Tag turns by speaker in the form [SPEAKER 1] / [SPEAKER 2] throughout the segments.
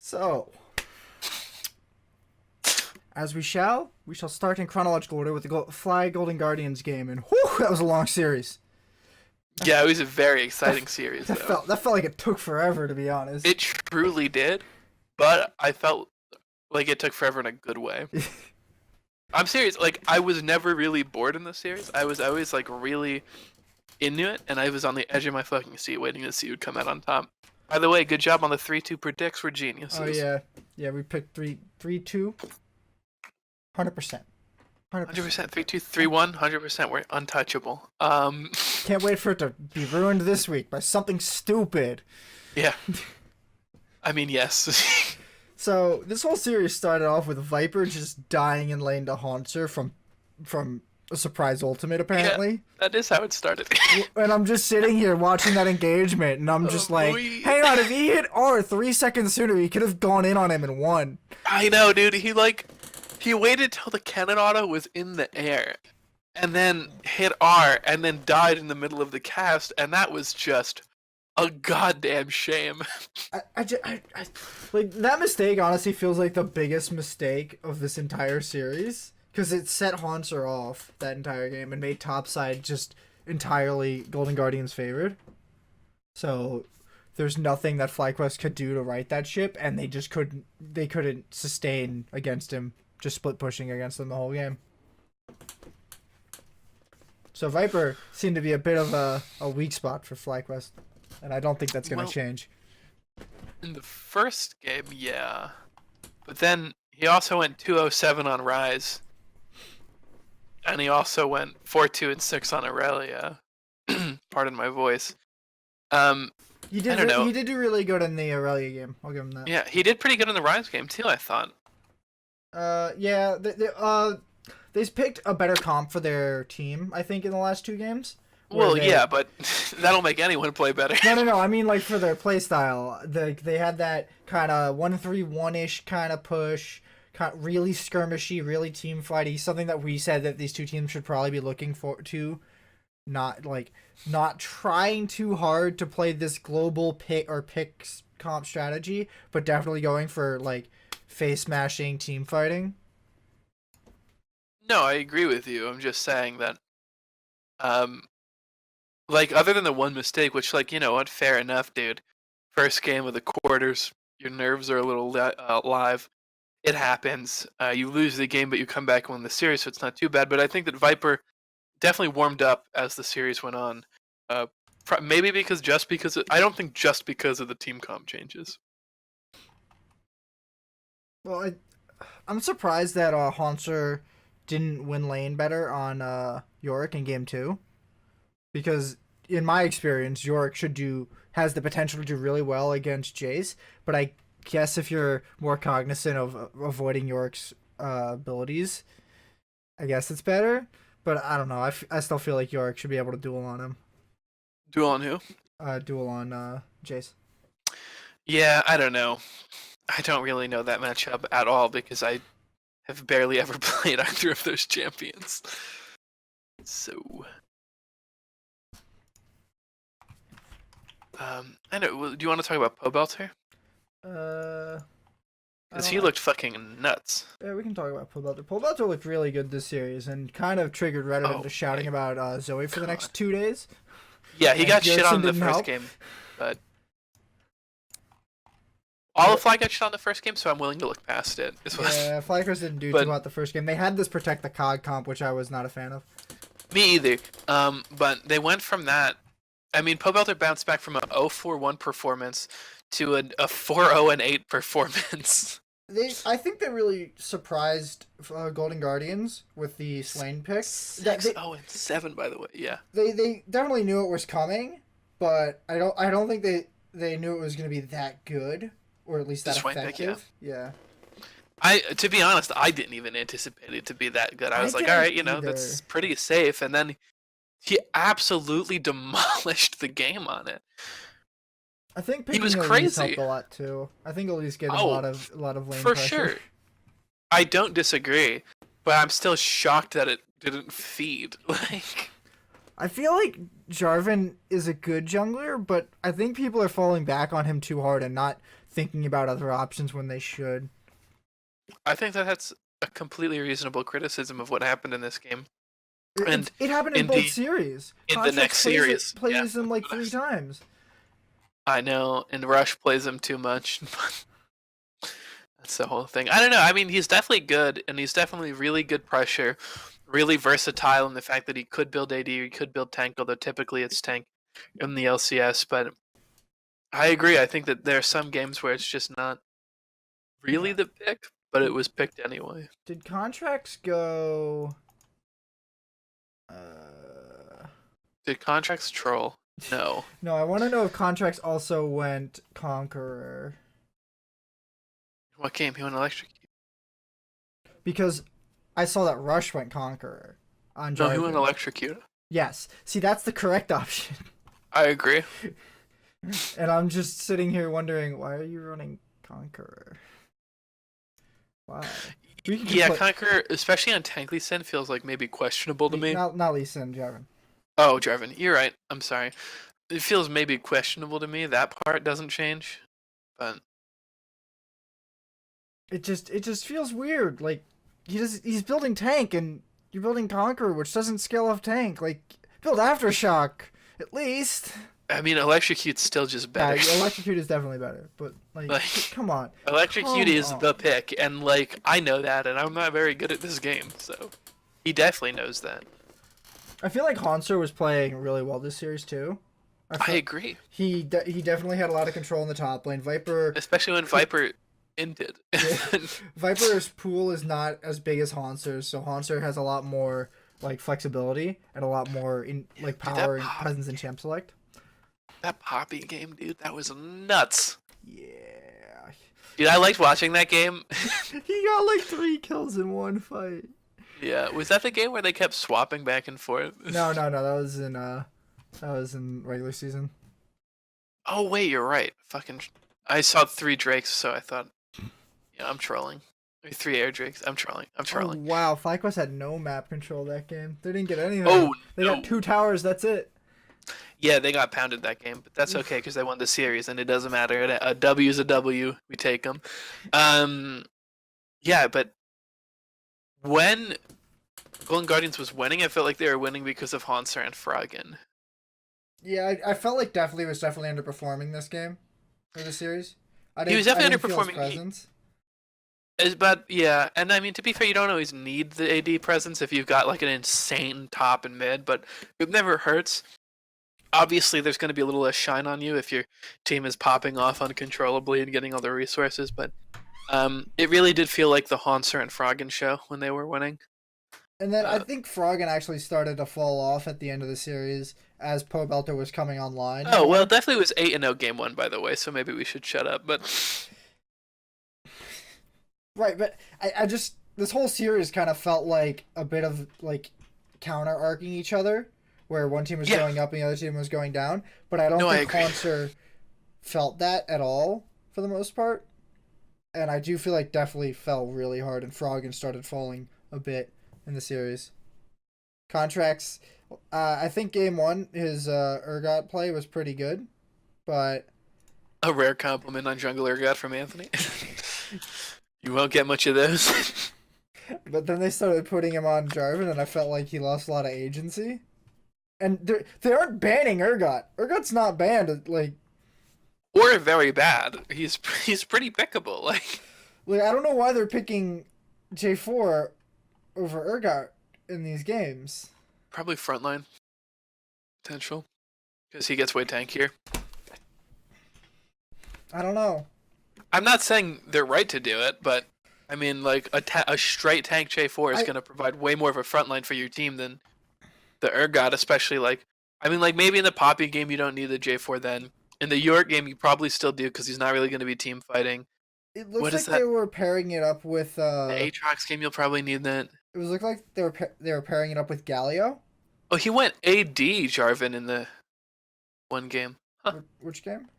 [SPEAKER 1] So, as we shall start in chronological order with the Fly Golden Guardians game, and whew, that was a long series.
[SPEAKER 2] Yeah, it was a very exciting series,
[SPEAKER 1] That
[SPEAKER 2] though.
[SPEAKER 1] felt like it took forever, to be honest.
[SPEAKER 2] It truly did, but I felt like it took forever in a good way. I'm serious. Like, I was never really bored in this series. I was always like really into it, and I was on the edge of my fucking seat waiting to see who'd come out on top. By the way, good job on the 3-2 predicts. We're geniuses.
[SPEAKER 1] Oh yeah, we picked 3-2, 100%.
[SPEAKER 2] 100%, 3-2, 3-1, 100%. We're untouchable.
[SPEAKER 1] Can't wait for it to be ruined this week by something stupid.
[SPEAKER 2] Yeah. I mean, yes.
[SPEAKER 1] So this whole series started off with Viper just dying in lane to Haunter from a surprise ultimate, apparently.
[SPEAKER 2] Yeah, that is how it started.
[SPEAKER 1] And I'm just sitting here watching that engagement, and I'm just like,
[SPEAKER 2] boy.
[SPEAKER 1] hang on, if he hit R 3 seconds sooner, he could have gone in on him and won.
[SPEAKER 2] I know, dude. He waited till the cannon auto was in the air, and then hit R, and then died in the middle of the cast, and that was just a goddamn shame.
[SPEAKER 1] I like, that mistake honestly feels like the biggest mistake of this entire series, because it set Haunter off that entire game and made topside just entirely Golden Guardians favored. So there's nothing that Flyquest could do to right that ship, and they just couldn't sustain against him, just split pushing against them the whole game. So Viper seemed to be a bit of a weak spot for Flyquest, and I don't think that's going to change.
[SPEAKER 2] In the first game, yeah. But then he also went 2-0-7 on Rise. And he also went 4-2-6 on Aurelia. Pardon my voice.
[SPEAKER 1] He did do really good in the Aurelia game. I'll give him that.
[SPEAKER 2] Yeah, he did pretty good in the Rise game too, I thought.
[SPEAKER 1] Yeah, they've picked a better comp for their team, I think, in the last 2 games.
[SPEAKER 2] Well, yeah, but that'll make anyone play better.
[SPEAKER 1] No. I mean, like, for their playstyle. They had that kind of 1-3-1-ish kind of push, really skirmishy, really team fighty, something that we said that these two teams should probably be looking to. Not trying too hard to play this global pick comp strategy, but definitely going for, like, face smashing team fighting.
[SPEAKER 2] No, I agree with you. I'm just saying that, like, other than the one mistake, which, like, you know what, fair enough, dude. First game of the quarters, your nerves are a little live. It happens. You lose the game, but you come back and win the series, so it's not too bad. But I think that Viper definitely warmed up as the series went on. Maybe I don't think just because of the team comp changes.
[SPEAKER 1] Well, I'm surprised that Haunter didn't win lane better on Yorick in game 2, because in my experience, Yorick has the potential to do really well against Jace, but I guess if you're more cognizant of avoiding Yorick's abilities, I guess it's better. But I don't know. I still feel like Yorick should be able to duel on him.
[SPEAKER 2] Duel on who?
[SPEAKER 1] Duel on Jace.
[SPEAKER 2] Yeah, I don't know. I don't really know that matchup at all because I have barely ever played either of those champions. So, I know. Do you want to talk about Pobelter? Because he looked fucking nuts.
[SPEAKER 1] Yeah, we can talk about Pobelter. Pobelter looked really good this series and kind of triggered Reddit into shouting about Zoe for the next 2 days.
[SPEAKER 2] Yeah, he got shit on in the first game, but all of Fly got shit on the first game, so I'm willing to look past it.
[SPEAKER 1] Yeah, Flyquest didn't do too hot the first game. They had this Protect the COG comp, which I was not a fan of.
[SPEAKER 2] Me either. But they went from that. I mean, Pobelter bounced back from a 0-4-1 performance to a 4-0-8 performance.
[SPEAKER 1] I think they really surprised Golden Guardians with the Slain pick.
[SPEAKER 2] 6-0-7, by the way. Yeah.
[SPEAKER 1] They definitely knew it was coming, but I don't think they knew it was going to be that good, or at least that effective.
[SPEAKER 2] Pick, yeah.
[SPEAKER 1] Yeah.
[SPEAKER 2] To be honest, I didn't even anticipate it to be that good. I was like, all right, that's pretty safe. And then he absolutely demolished the game on it.
[SPEAKER 1] I think
[SPEAKER 2] he was crazy.
[SPEAKER 1] Helped a lot too. I think Elise getting a lot of lane
[SPEAKER 2] for
[SPEAKER 1] pressure.
[SPEAKER 2] Sure. I don't disagree, but I'm still shocked that it didn't feed. Like,
[SPEAKER 1] I feel like Jarvan is a good jungler, but I think people are falling back on him too hard and not thinking about other options when they should.
[SPEAKER 2] I think that's a completely reasonable criticism of what happened in this game. And
[SPEAKER 1] It happened in both series.
[SPEAKER 2] in the next series,
[SPEAKER 1] plays him like 3 times.
[SPEAKER 2] I know, and Rush plays him too much. That's the whole thing. I don't know. I mean, he's definitely good, and he's definitely really good pressure, really versatile in the fact that he could build AD, he could build tank, although typically it's tank in the LCS. But I agree. I think that there are some games where it's just not really the pick, but it was picked anyway.
[SPEAKER 1] Did contracts go?
[SPEAKER 2] Did contracts troll? No.
[SPEAKER 1] No, I want to know if contracts also went Conqueror.
[SPEAKER 2] What game? He went Electrocute.
[SPEAKER 1] Because I saw that Rush went Conqueror on
[SPEAKER 2] No,
[SPEAKER 1] Jarvan.
[SPEAKER 2] he went Electrocute.
[SPEAKER 1] Yes. See, that's the correct option.
[SPEAKER 2] I agree.
[SPEAKER 1] And I'm just sitting here wondering, why are you running Conqueror? Wow.
[SPEAKER 2] Yeah, Conqueror, especially on tank Lee Sin, feels like maybe questionable to me.
[SPEAKER 1] Not Lee Sin, Jarvan.
[SPEAKER 2] Oh, Jarvan, you're right. I'm sorry. It feels maybe questionable to me. That part doesn't change, but
[SPEAKER 1] it just feels weird. Like he's building tank and you're building Conqueror, which doesn't scale off tank. Like build Aftershock at least.
[SPEAKER 2] I mean, Electrocute's still just better.
[SPEAKER 1] Yeah, Electrocute is definitely better, but like come on.
[SPEAKER 2] Electrocute is the pick, and like I know that, and I'm not very good at this game, so he definitely knows that.
[SPEAKER 1] I feel like Hanser was playing really well this series too.
[SPEAKER 2] I agree.
[SPEAKER 1] He definitely had a lot of control in the top lane. Viper,
[SPEAKER 2] especially when Viper ended.
[SPEAKER 1] Viper's pool is not as big as Hanser's, so Hanser has a lot more like flexibility and a lot more in like power and presence in champ select.
[SPEAKER 2] That Poppy game, dude, that was nuts.
[SPEAKER 1] Yeah.
[SPEAKER 2] Dude, I liked watching that game.
[SPEAKER 1] He got like 3 kills in one fight.
[SPEAKER 2] Yeah, was that the game where they kept swapping back and forth?
[SPEAKER 1] No, that was in regular season.
[SPEAKER 2] Oh wait, you're right. Fucking, I saw 3 Drakes, so I thought, yeah, I'm trolling. 3 air Drakes. I'm trolling.
[SPEAKER 1] Oh, wow, Flyquest had no map control that game. They didn't get anything.
[SPEAKER 2] Oh,
[SPEAKER 1] they got 2 towers. That's it.
[SPEAKER 2] Yeah, they got pounded that game, but that's okay because they won the series, and it doesn't matter. A W is a W. We take them. Yeah, but when Golden Guardians was winning, I felt like they were winning because of Hanser and Froggen.
[SPEAKER 1] Yeah, I felt like was definitely underperforming this game for the series.
[SPEAKER 2] He was definitely underperforming. But yeah, and I mean, to be fair, you don't always need the AD presence if you've got like an insane top and mid, but it never hurts. Obviously, there's going to be a little less shine on you if your team is popping off uncontrollably and getting all the resources, but it really did feel like the Hanser and Froggen show when they were winning.
[SPEAKER 1] And then I think Froggen actually started to fall off at the end of the series as Pobelter was coming online.
[SPEAKER 2] Oh, well, it definitely was 8-0 game 1, by the way, so maybe we should shut up, but...
[SPEAKER 1] Right, but I just... This whole series kind of felt like a bit of, like, counter-arcing each other, where one team was going up and the other team was going down, but I don't think Hanser felt that at all, for the most part. And I do feel like definitely fell really hard, and Froggen started falling a bit in the series. Contracts, I think game 1, his Urgot play was pretty good, but...
[SPEAKER 2] A rare compliment on jungle Urgot from Anthony. You won't get much of those.
[SPEAKER 1] But then they started putting him on Jarvan, and I felt like he lost a lot of agency. And they aren't banning Urgot. Urgot's not banned, like...
[SPEAKER 2] Or very bad. He's pretty pickable, like
[SPEAKER 1] I don't know why they're picking J4 over Urgot in these games.
[SPEAKER 2] Probably frontline potential. Because he gets way tankier.
[SPEAKER 1] I don't know.
[SPEAKER 2] I'm not saying they're right to do it, but I mean, like, a straight tank J4 is going to provide way more of a frontline for your team than the Urgot, especially, like, I mean, like, maybe in the Poppy game you don't need the J4 then. In the York game you probably still do because he's not really going to be team fighting.
[SPEAKER 1] It looks like they were pairing it up with...
[SPEAKER 2] The Aatrox game you'll probably need that.
[SPEAKER 1] It was looked like they were pairing it up with Galio.
[SPEAKER 2] Oh, he went AD Jarvan in the one game. Huh.
[SPEAKER 1] Which game?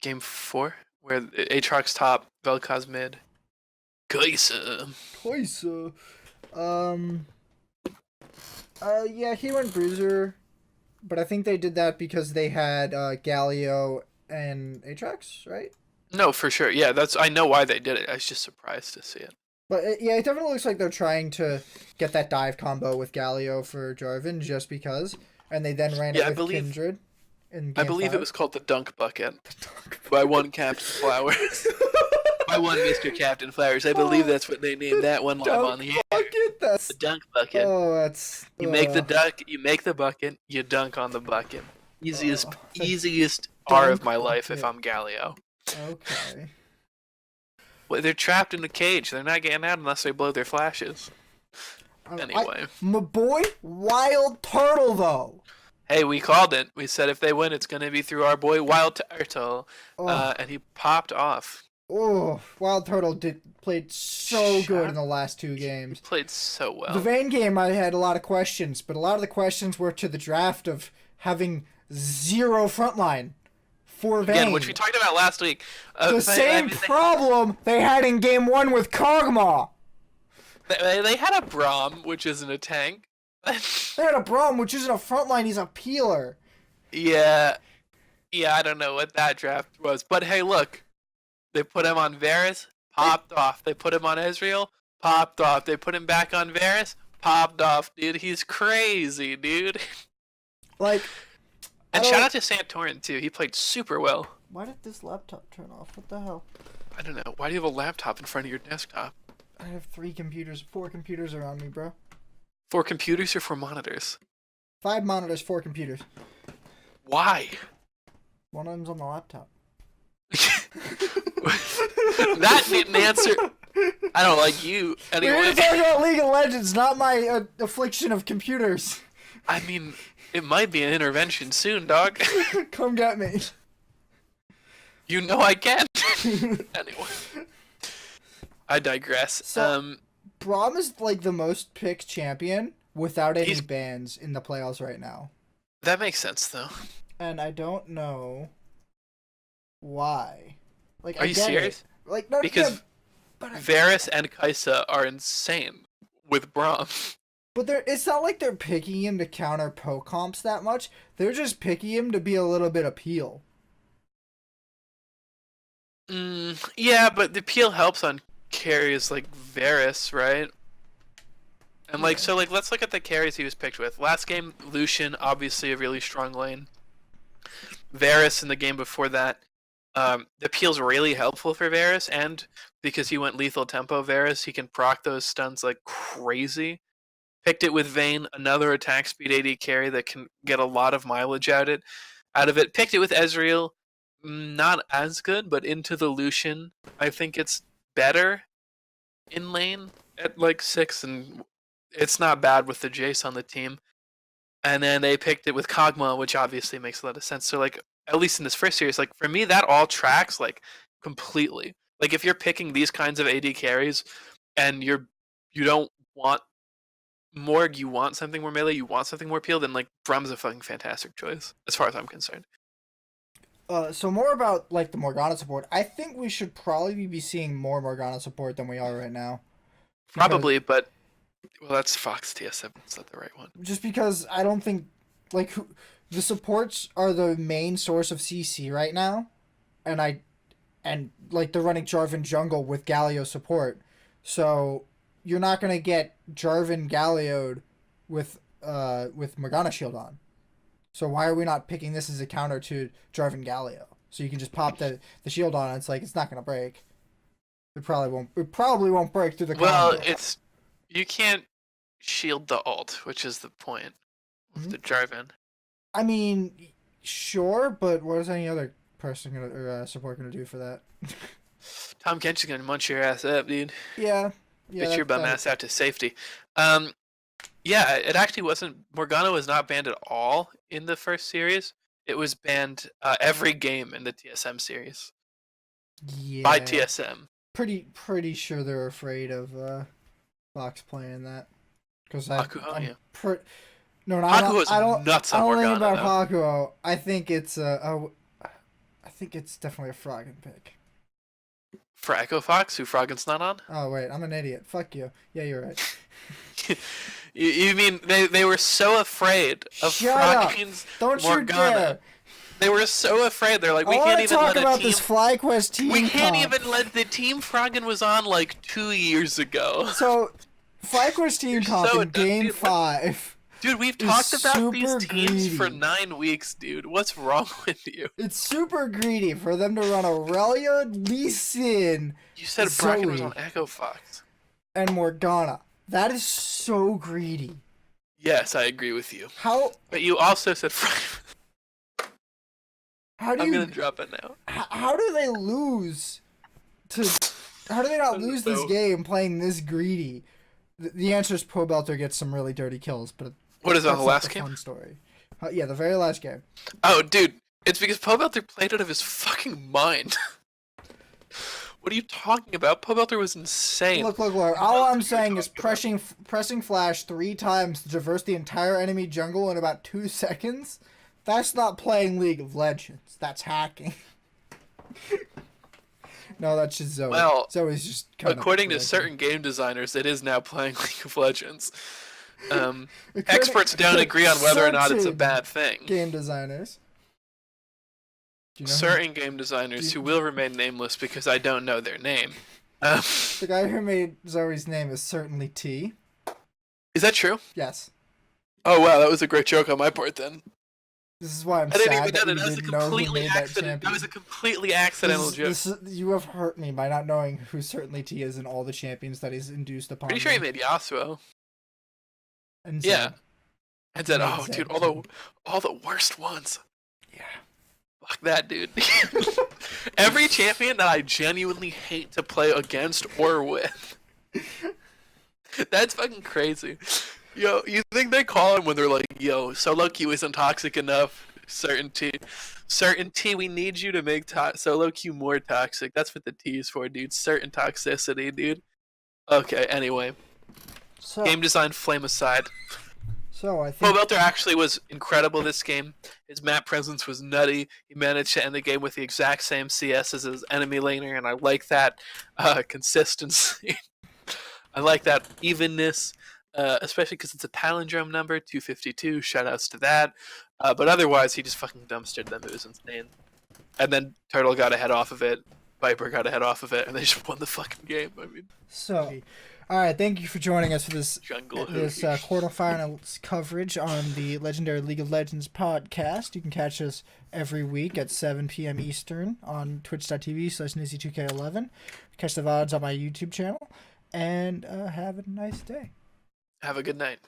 [SPEAKER 2] Game 4, where Aatrox top, Vel'Koz mid. Kaisa.
[SPEAKER 1] Yeah, he went Bruiser, but I think they did that because they had Galio and Aatrox, right?
[SPEAKER 2] No, for sure. Yeah, I know why they did it. I was just surprised to see it.
[SPEAKER 1] But yeah, it definitely looks like they're trying to get that dive combo with Galio for Jarvan just because, and they then ran it
[SPEAKER 2] Yeah,
[SPEAKER 1] with Kindred in
[SPEAKER 2] I
[SPEAKER 1] game
[SPEAKER 2] believe it
[SPEAKER 1] 5.
[SPEAKER 2] was called the Dunk Bucket by one Captain Flowers. By one Mr. Captain Flowers. I believe that's what they named that one live on the air.
[SPEAKER 1] Bucket,
[SPEAKER 2] The Dunk Bucket.
[SPEAKER 1] oh, that's
[SPEAKER 2] You make the duck, you make the bucket, you dunk on the bucket. Easiest R of my life if I'm Galio.
[SPEAKER 1] Okay.
[SPEAKER 2] Well, they're trapped in a cage. They're not getting out unless they blow their flashes. Anyway.
[SPEAKER 1] My boy, Wild Turtle, though.
[SPEAKER 2] Hey, we called it. We said if they win, it's going to be through our boy Wild Turtle. And he popped off.
[SPEAKER 1] Oh, Wild Turtle played so good in the last 2 games.
[SPEAKER 2] He played so well.
[SPEAKER 1] The Vayne game, I had a lot of questions, but a lot of the questions were to the draft of having 0 frontline for Vayne.
[SPEAKER 2] Again, which we talked about last week.
[SPEAKER 1] The same problem they had in game 1 with Kog'Maw.
[SPEAKER 2] They had a Braum, which isn't a tank.
[SPEAKER 1] They had a Braum, which isn't a frontline, he's a peeler.
[SPEAKER 2] Yeah, I don't know what that draft was. But hey, look. They put him on Varus, popped off. They put him on Ezreal, popped off. They put him back on Varus, popped off. Dude, he's crazy, dude.
[SPEAKER 1] Like,
[SPEAKER 2] and shout out to Santorin, too. He played super well.
[SPEAKER 1] Why did this laptop turn off? What the hell?
[SPEAKER 2] I don't know. Why do you have a laptop in front of your desktop?
[SPEAKER 1] I have 4 computers around me, bro.
[SPEAKER 2] 4 computers or 4 monitors?
[SPEAKER 1] 5 monitors, 4 computers.
[SPEAKER 2] Why?
[SPEAKER 1] One of them's on the laptop.
[SPEAKER 2] That didn't answer. I don't like you. Anyway.
[SPEAKER 1] We're talking about League of Legends, not my affliction of computers.
[SPEAKER 2] I mean, it might be an intervention soon, dog.
[SPEAKER 1] Come get me.
[SPEAKER 2] You know I can. Anyway. I digress.
[SPEAKER 1] So, Braum is like the most picked champion without any bans in the playoffs right now.
[SPEAKER 2] That makes sense, though.
[SPEAKER 1] And I don't know why. Like,
[SPEAKER 2] are you serious?
[SPEAKER 1] Like, no,
[SPEAKER 2] because Varus and Kaisa are insane with Braum.
[SPEAKER 1] But it's not like they're picking him to counter poke comps that much. They're just picking him to be a little bit of peel.
[SPEAKER 2] Yeah, but the peel helps on carries like Varus, right? And like, so like, let's look at the carries he was picked with. Last game, Lucian, obviously a really strong lane. Varus in the game before that. The peel's really helpful for Varus, and because he went lethal tempo Varus, he can proc those stuns like crazy. Picked it with Vayne, another attack speed AD carry that can get a lot of mileage out of it. Picked it with Ezreal, not as good, but into the Lucian, I think it's better in lane at like 6, and it's not bad with the Jace on the team. And then they picked it with Kog'Maw, which obviously makes a lot of sense. So like, at least in this first series, like for me, that all tracks like completely. Like if you're picking these kinds of AD carries, and you don't want more, you want something more melee, you want something more peel, then like Braum's a fucking fantastic choice, as far as I'm concerned.
[SPEAKER 1] So more about like the Morgana support. I think we should probably be seeing more Morgana support than we are right now.
[SPEAKER 2] Probably, but well, that's Fox TSM. Is that the right one?
[SPEAKER 1] Just because I don't think like the supports are the main source of CC right now, and like they're running Jarvan jungle with Galio support, so you're not gonna get Jarvan Galio'd with Morgana shield on. So why are we not picking this as a counter to Jarvan Galio? So you can just pop the shield on, and it's like it's not gonna break. It probably won't break through the combo.
[SPEAKER 2] You can't shield the ult, which is the point of the Jarvan.
[SPEAKER 1] I mean, sure, but what is any other person support gonna do for that?
[SPEAKER 2] Tom Kench is gonna munch your ass up, dude.
[SPEAKER 1] Yeah.
[SPEAKER 2] Get your bum ass out to safety. Yeah, it actually wasn't. Morgana was not banned at all in the first series. It was banned every game in the TSM series.
[SPEAKER 1] Yeah.
[SPEAKER 2] By TSM.
[SPEAKER 1] Pretty sure they're afraid of Fox playing that. Because
[SPEAKER 2] Hakuho, yeah.
[SPEAKER 1] I don't think about
[SPEAKER 2] Morgana,
[SPEAKER 1] Hakuho. I think it's definitely a Froggen pick.
[SPEAKER 2] For Echo FOX, who Froggen's not on?
[SPEAKER 1] Oh wait, I'm an idiot. Fuck you. Yeah, you're right.
[SPEAKER 2] You mean they were so afraid of Froggen's
[SPEAKER 1] Don't
[SPEAKER 2] Morgana?
[SPEAKER 1] You dare.
[SPEAKER 2] They were so afraid. They're like, we
[SPEAKER 1] I
[SPEAKER 2] can't
[SPEAKER 1] want to
[SPEAKER 2] even
[SPEAKER 1] talk
[SPEAKER 2] let
[SPEAKER 1] about
[SPEAKER 2] a team.
[SPEAKER 1] this Flyquest team.
[SPEAKER 2] We can't
[SPEAKER 1] comp.
[SPEAKER 2] even let the team Froggen was on like 2 years ago.
[SPEAKER 1] So, Flyquest team comp
[SPEAKER 2] so
[SPEAKER 1] in Game
[SPEAKER 2] dude,
[SPEAKER 1] 5.
[SPEAKER 2] Dude, we've talked about these
[SPEAKER 1] super
[SPEAKER 2] teams for
[SPEAKER 1] greedy.
[SPEAKER 2] 9 weeks, dude. What's wrong with you?
[SPEAKER 1] It's super greedy for them to run Aurelia, Lee Sin,
[SPEAKER 2] You said
[SPEAKER 1] Zoe,
[SPEAKER 2] Bracken was on Echo FOX.
[SPEAKER 1] and Morgana. That is so greedy.
[SPEAKER 2] Yes, I agree with you.
[SPEAKER 1] How?
[SPEAKER 2] But you also said
[SPEAKER 1] How do
[SPEAKER 2] I'm
[SPEAKER 1] you?
[SPEAKER 2] gonna drop it now.
[SPEAKER 1] How do they lose? How do they not lose this game playing this greedy? The answer is Pobelter gets some really dirty kills, but
[SPEAKER 2] What is that,
[SPEAKER 1] that's
[SPEAKER 2] the
[SPEAKER 1] not
[SPEAKER 2] last
[SPEAKER 1] the
[SPEAKER 2] game?
[SPEAKER 1] fun story. Yeah, the very last game.
[SPEAKER 2] Oh, dude, it's because Pobelter played out of his fucking mind. What are you talking about? Pobelter was insane.
[SPEAKER 1] Look. All I'm saying is pressing flash 3 times to traverse the entire enemy jungle in about 2 seconds. That's not playing League of Legends. That's hacking. No, that's just Zoe.
[SPEAKER 2] Well,
[SPEAKER 1] Zoe's just kind
[SPEAKER 2] according
[SPEAKER 1] of
[SPEAKER 2] to certain game designers, it is now playing League of Legends. Experts don't agree on whether or not it's a bad thing.
[SPEAKER 1] Game designers. Do you know
[SPEAKER 2] Certain game designers who will remain nameless because I don't know their name.
[SPEAKER 1] The guy who made Zoe's name is certainly T.
[SPEAKER 2] Is that true?
[SPEAKER 1] Yes.
[SPEAKER 2] Oh wow, that was a great joke on my part then.
[SPEAKER 1] This is why I'm
[SPEAKER 2] I didn't
[SPEAKER 1] sad
[SPEAKER 2] even
[SPEAKER 1] that
[SPEAKER 2] know
[SPEAKER 1] you
[SPEAKER 2] that.
[SPEAKER 1] didn't know who made that champion.
[SPEAKER 2] That was a completely accidental joke.
[SPEAKER 1] You have hurt me by not knowing who certainly T is and all the champions that he's induced upon.
[SPEAKER 2] Pretty sure he made Yasuo.
[SPEAKER 1] And
[SPEAKER 2] Yeah.
[SPEAKER 1] Zed.
[SPEAKER 2] And said,
[SPEAKER 1] Made
[SPEAKER 2] "Oh,
[SPEAKER 1] Zed
[SPEAKER 2] dude,
[SPEAKER 1] too.
[SPEAKER 2] all the worst ones."
[SPEAKER 1] Yeah.
[SPEAKER 2] Fuck that, dude. Every champion that I genuinely hate to play against or with. That's fucking crazy. Yo, you think they call him when they're like, yo, solo queue isn't toxic enough? Certainty, we need you to make solo queue more toxic. That's what the T is for, dude. Certain toxicity, dude. Okay, anyway.
[SPEAKER 1] So,
[SPEAKER 2] Game design, flame aside.
[SPEAKER 1] So I think
[SPEAKER 2] Pobelter actually was incredible this game. His map presence was nutty. He managed to end the game with the exact same CS as his enemy laner, and I like that consistency. I like that evenness, especially because it's a palindrome number, 252. Shoutouts to that. But otherwise, he just fucking dumpstered them. It was insane. And then Turtle got a head off of it. Viper got a head off of it, and they just won the fucking game. I mean,
[SPEAKER 1] so. All right, thank you for joining us for this
[SPEAKER 2] jungle
[SPEAKER 1] quarterfinals coverage on the Legendary League of Legends podcast. You can catch us every week at 7 p.m. Eastern on twitch.tv/NizzyTV11. Catch the VODs on my YouTube channel, and have a nice day.
[SPEAKER 2] Have a good night.